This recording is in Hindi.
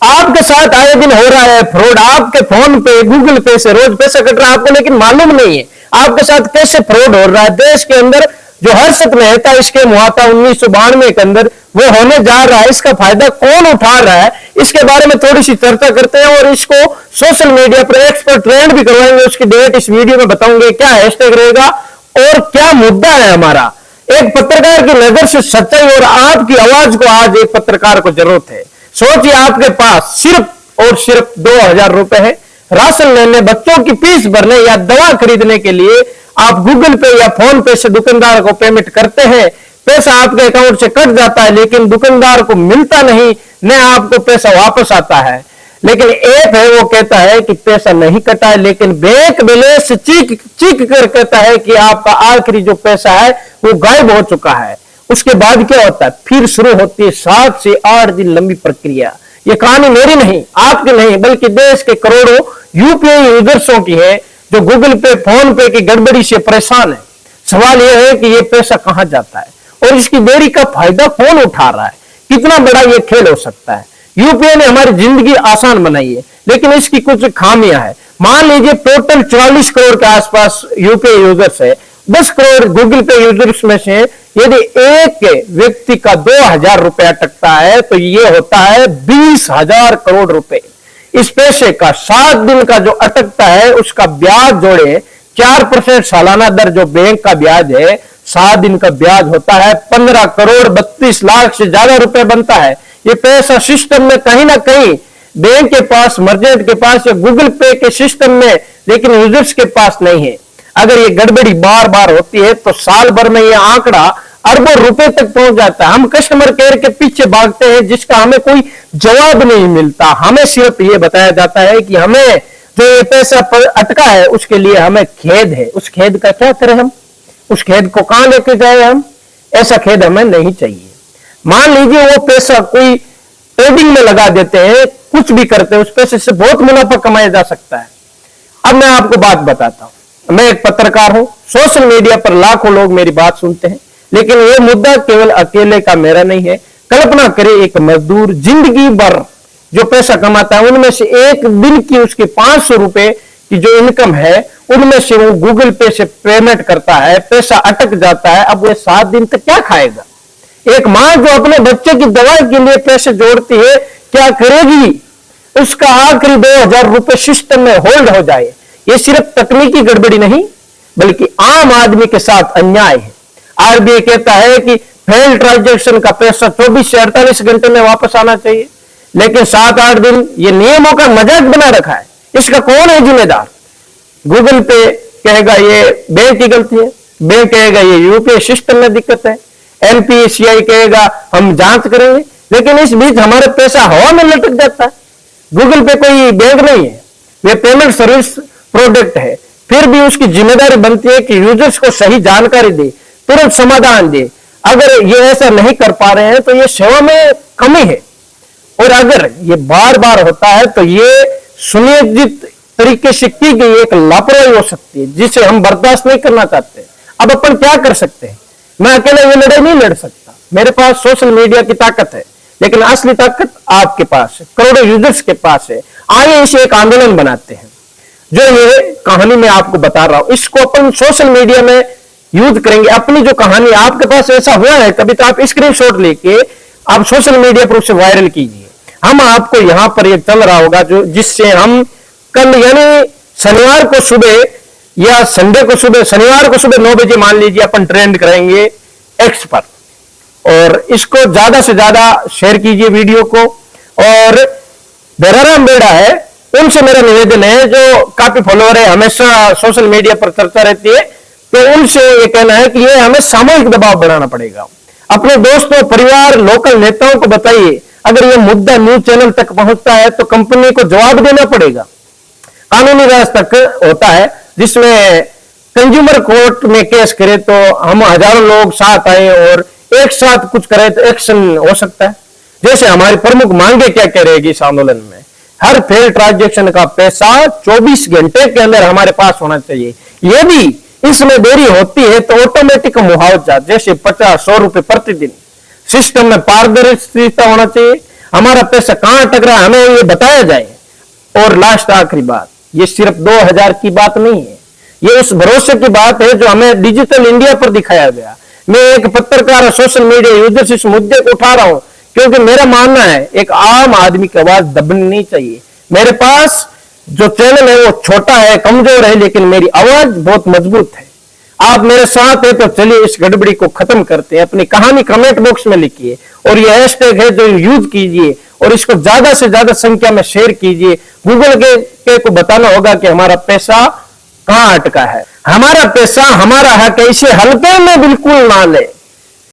आपके साथ आए दिन हो रहा है फ्रॉड। आपके फोन पे, गूगल पे से रोज पैसा कट रहा है आपको, लेकिन मालूम नहीं है आपके साथ कैसे फ्रॉड हो रहा है। देश के अंदर जो हर्षद मेहता स्कीम हुआ था 1992 के अंदर, वो होने जा रहा है। इसका फायदा कौन उठा रहा है, इसके बारे में थोड़ी सी चर्चा करते हैं और इसको सोशल मीडिया पर एक्सपर्ट ट्रेंड भी करवाएंगे। उसकी डेट इस वीडियो में बताऊंगे, क्या हैशटैग रहेगा और क्या मुद्दा है हमारा। एक पत्रकार की नजर से सच्चाई और आपकी आवाज को आज एक पत्रकार को जरूरत है। सोचिए, आपके पास सिर्फ और सिर्फ 2000 रुपए है राशन लेने, बच्चों की फीस भरने या दवा खरीदने के लिए आप गूगल पे या फोन पे से दुकानदार को पेमेंट करते हैं। पैसा आपके अकाउंट से कट जाता है, लेकिन दुकानदार को मिलता नहीं, न आपको पैसा वापस आता है। लेकिन ऐप है वो कहता है कि पैसा नहीं कटा है, लेकिन बैंक बैलेंस चीख चीख कर कहता है कि आपका आखिरी जो पैसा है वो गायब हो चुका है। उसके बाद क्या होता है, फिर शुरू होती है 7 से 8 दिन लंबी प्रक्रिया। ये कहानी मेरी नहीं, आपकी नहीं, बल्कि देश के करोड़ों यूपीआई यूजर्सों की है जो गूगल पे, फोन पे की गड़बड़ी से परेशान है। सवाल यह है कि ये पैसा कहां जाता है और इसकी देरी का फायदा कौन उठा रहा है। कितना बड़ा ये खेल हो सकता है। यूपीआई ने हमारी जिंदगी आसान बनाई है, लेकिन इसकी कुछ खामियां हैं। मान लीजिए टोटल 44 करोड़ के आसपास यूपीआई यूजर्स है। 10 करोड़ गूगल पे यूजर्स में से यदि एक व्यक्ति का 2000 रुपया अटकता है तो ये होता है 20,000 करोड़ रुपए। इस पैसे का 7 दिन का जो अटकता है उसका ब्याज जोड़े 4% सालाना दर जो बैंक का ब्याज है, 7 दिन का ब्याज होता है 15 करोड़ 32 लाख से ज्यादा रुपए बनता है। ये पैसा सिस्टम में कहीं ना कहीं बैंक के पास, मर्चेंट के पास या गूगल पे के सिस्टम में, लेकिन यूजर्स के पास नहीं है। अगर ये गड़बड़ी बार बार होती है तो साल भर में ये आंकड़ा अरबों रुपए तक पहुंच जाता है। हम कस्टमर केयर के पीछे भागते हैं जिसका हमें कोई जवाब नहीं मिलता। हमें सिर्फ ये बताया जाता है कि हमें जो ये पैसा अटका है उसके लिए हमें खेद है। उस खेद का क्या करें हम, उस खेद को कहां लेके जाए हम, ऐसा खेद हमें नहीं चाहिए। मान लीजिए वो पैसा कोई ट्रेडिंग में लगा देते हैं, कुछ भी करते हैं, उस पैसे से बहुत मुनाफा कमाया जा सकता है। अब मैं आपको बात बताता हूं। मैं एक पत्रकार हूं, सोशल मीडिया पर लाखों लोग मेरी बात सुनते हैं, लेकिन ये मुद्दा केवल अकेले का मेरा नहीं है। कल्पना करें एक मजदूर जिंदगी भर जो पैसा कमाता है उनमें से एक दिन की उसके 500 रुपए की जो इनकम है उनमें से वो गूगल पे से पेमेंट करता है, पैसा अटक जाता है। अब वो 7 दिन तक क्या खाएगा। एक मां जो अपने बच्चे की दवाई के लिए पैसे जोड़ती है क्या करेगी, उसका आखिरी 2000 रुपए सिस्टम में होल्ड हो जाए। ये सिर्फ तकनीकी गड़बड़ी नहीं बल्कि आम आदमी के साथ अन्याय है। आरबीआई कहता है कि फेल ट्रांजैक्शन का पैसा 24 से 48 घंटे में वापस आना चाहिए, लेकिन 7-8 दिन ये नियमों का मजाक बना रखा है। इसका कौन है जिम्मेदार। गूगल पे कहेगा ये बैंक की गलती है, बैंक कहेगा ये यूपीआई सिस्टम में दिक्कत है, एनपीसीआई कहेगा हम जांच करेंगे, लेकिन इस बीच हमारा पैसा हवा में लटक जाता है। गूगल पे कोई बैंक नहीं है, वे पेमेंट सर्विस प्रोडक्ट है, फिर भी उसकी जिम्मेदारी बनती है कि यूजर्स को सही जानकारी दे, तुरंत समाधान दे। अगर ये ऐसा नहीं कर पा रहे हैं तो ये सेवा में कमी है, और अगर ये बार बार होता है तो ये सुनियोजित तरीके से की गई एक लापरवाही हो सकती है जिसे हम बर्दाश्त नहीं करना चाहते। अब अपन क्या कर सकते हैं। मैं अकेले ये लड़ाई नहीं लड़ सकता, मेरे पास सोशल मीडिया की ताकत है, लेकिन असली ताकत आपके पास है, करोड़ों यूजर्स के पास है। आइए इसे एक आंदोलन बनाते हैं। जो ये कहानी मैं आपको बता रहा हूं इसको अपन सोशल मीडिया में यूज करेंगे। अपनी जो कहानी आपके पास ऐसा हुआ है कभी, तो आप स्क्रीनशॉट लेके आप सोशल मीडिया पर उसे वायरल कीजिए। हम आपको यहां पर ये चल रहा होगा जो जिससे हम कल यानी शनिवार को सुबह या संडे को सुबह, शनिवार को सुबह 9 बजे मान लीजिए अपन ट्रेंड करेंगे एक्स पर, और इसको ज्यादा से ज्यादा शेयर कीजिए वीडियो को। और बेराराम बेड़ा है उनसे मेरा निवेदन है जो काफी फॉलोअर है, हमेशा सोशल मीडिया पर चर्चा रहती है, तो उनसे ये कहना है कि ये हमें सामूहिक दबाव बढ़ाना पड़ेगा। अपने दोस्तों, परिवार, लोकल नेताओं को बताइए। अगर ये मुद्दा न्यूज चैनल तक पहुंचता है तो कंपनी को जवाब देना पड़ेगा। कानूनी राज तक होता है जिसमें कंज्यूमर कोर्ट में केस करे तो हम हजारों लोग साथ आए और एक साथ कुछ करें तो एक्शन हो सकता है। जैसे हमारी प्रमुख मांगे क्या कह रहेगी इस आंदोलन में, हर फेल ट्रांजैक्शन का पैसा 24 घंटे के अंदर हमारे पास होना चाहिए। यदि इसमें देरी होती है तो ऑटोमेटिक मुआवजा जैसे 50-100 रुपए प्रतिदिन। सिस्टम में पारदर्शिता होना चाहिए। हमारा पैसा कहां अटक रहा है, हमें ये बताया जाए। और लास्ट आखिरी बात, ये सिर्फ 2000 की बात नहीं है, ये उस भरोसे की बात है जो हमें डिजिटल इंडिया पर दिखाया गया। मैं एक पत्रकार और सोशल मीडिया यूजर से इस मुद्दे को उठा रहा हूं क्योंकि मेरा मानना है एक आम आदमी की आवाज दबनी नहीं चाहिए। मेरे पास जो चैनल है वो छोटा है, कमजोर है, लेकिन मेरी आवाज बहुत मजबूत है। आप मेरे साथ है तो चलिए इस गड़बड़ी को खत्म करते हैं। अपनी कहानी कमेंट बॉक्स में लिखिए और ये हैशटैग है जो यूज कीजिए और इसको ज्यादा से ज्यादा संख्या में शेयर कीजिए। गूगल के को बताना होगा कि हमारा पैसा कहां अटका है। हमारा पैसा हमारा हक है, इसे हल्के में बिल्कुल ना ले।